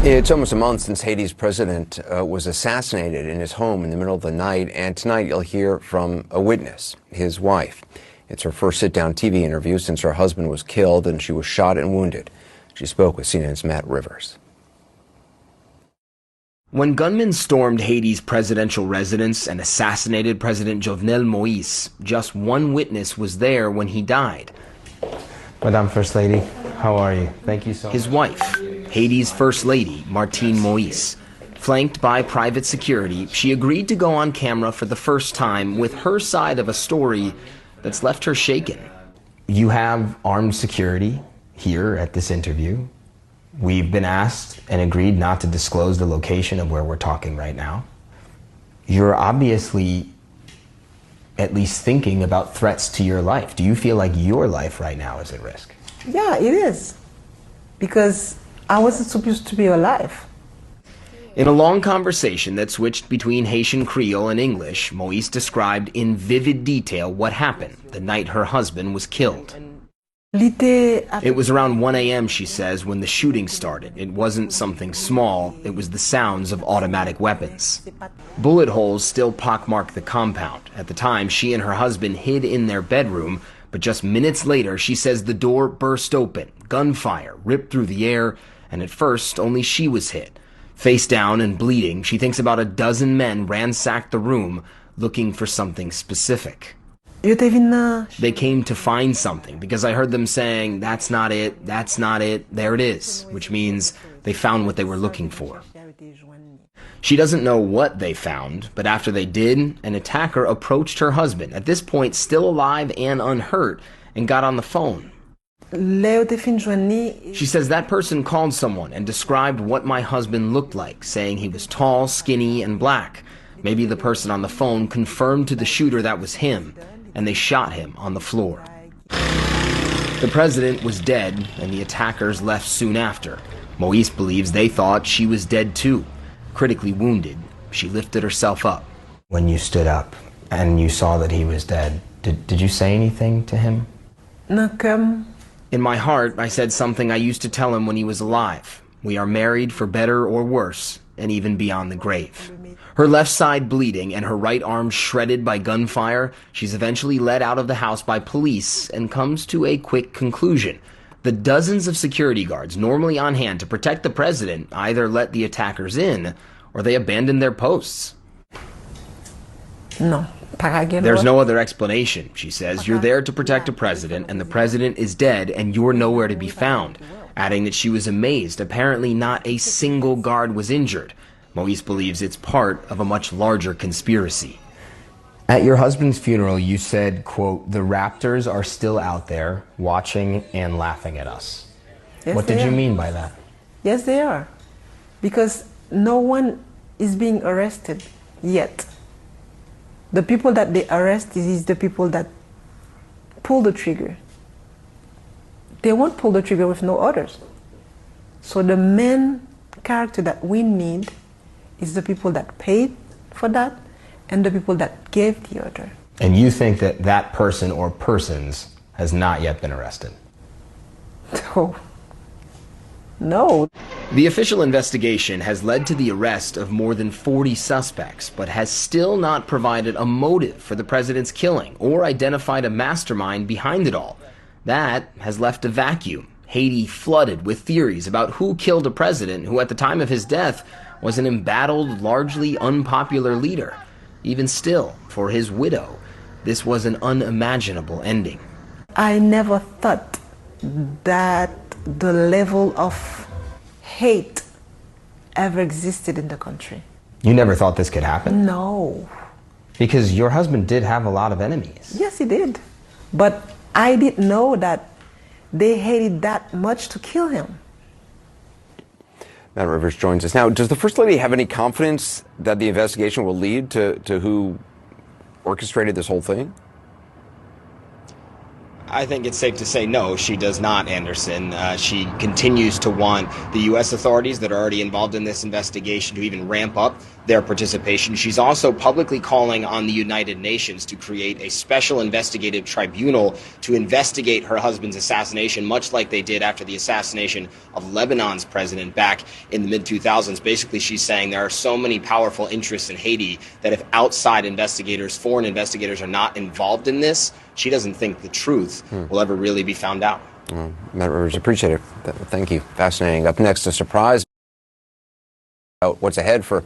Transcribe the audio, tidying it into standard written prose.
It's almost a month since Haiti's president was assassinated in his home in the middle of the night, and tonight you'll hear from a witness, his wife. It's her first sit-down TV interview since her husband was killed and she was shot and wounded. She spoke with CNN's Matt Rivers. When gunmen stormed Haiti's presidential residence and assassinated President Jovenel Moise, just one witness was there when he died. Madame First Lady, how are you? Thank you so much. His wife, Haiti's First Lady, Martine Moise. Flanked by private security, she agreed to go on camera for the first time with her side of a story that's left her shaken. You have armed security here at this interview. We've been asked and agreed not to disclose the location of where we're talking right now. You're obviously at least thinking about threats to your life. Do you feel like your life right now is at risk? Yeah, it is. Because I wasn't supposed to be alive. In a long conversation that switched between Haitian Creole and English, Moise described in vivid detail what happened the night her husband was killed. It was around 1 a.m., she says, when the shooting started. It wasn't something small, it was the sounds of automatic weapons. Bullet holes still pockmarked the compound. At the time, she and her husband hid in their bedroom, but just minutes later, she says the door burst open. Gunfire ripped through the air, and at first, only she was hit. Face down and bleeding, she thinks about a dozen men ransacked the room, looking for something specific. They came to find something because I heard them saying, "That's not it, that's not it, there it is," which means they found what they were looking for. She doesn't know what they found, but after they did, an attacker approached her husband, at this point still alive and unhurt, and got on the phone. She says that person called someone and described what my husband looked like, saying he was tall, skinny, and black. Maybe the person on the phone confirmed to the shooter that was him, and they shot him on the floor. The president was dead, and the attackers left soon after. Moise believes they thought she was dead too. Critically wounded, she lifted herself up. When you stood up and you saw that he was dead, did you say anything to him? In my heart, I said something I used to tell him when he was alive. We are married for better or worse, and even beyond the grave. Her left side bleeding and her right arm shredded by gunfire, she's eventually led out of the house by police and comes to a quick conclusion. The dozens of security guards normally on hand to protect the president either let the attackers in or they abandoned their posts. No. There's no other explanation, she says. You're there to protect a president, and the president is dead, and you're nowhere to be found. Adding that she was amazed. Apparently not a single guard was injured. Moise believes it's part of a much larger conspiracy. At your husband's funeral, you said, quote, "The raptors are still out there watching and laughing at us." Yes, what did you mean by that? Yes, they are. Because no one is being arrested yet. The people that they arrest is the people that pull the trigger. They won't pull the trigger with no orders. So the main character that we need is the people that paid for that and the people that gave the order. And you think that that person or persons has not yet been arrested? No. The official investigation has led to the arrest of more than 40 suspects, but has still not provided a motive for the president's killing or identified a mastermind behind it all. That has left a vacuum. Haiti flooded with theories about who killed a president who at the time of his death was an embattled, largely unpopular leader. Even still, for his widow, this was an unimaginable ending. I never thought that the level of hate ever existed in the country. You never thought this could happen? No. Because your husband did have a lot of enemies. Yes, he did. But I didn't know that they hated that much to kill him. Matt Rivers joins us now. Does the First Lady have any confidence that the investigation will lead to who orchestrated this whole thing? I think it's safe to say no, she does not, Anderson. She continues to want the U.S. authorities that are already involved in this investigation to even ramp up their participation. She's also publicly calling on the United Nations to create a special investigative tribunal to investigate her husband's assassination, much like they did after the assassination of Lebanon's president back in the mid-2000s. Basically, she's saying there are so many powerful interests in Haiti that if outside investigators, foreign investigators, are not involved in this, she doesn't think the truth will ever really be found out. Matt Rivers, appreciate it. Thank you. Fascinating. Up next, a surprise about what's ahead for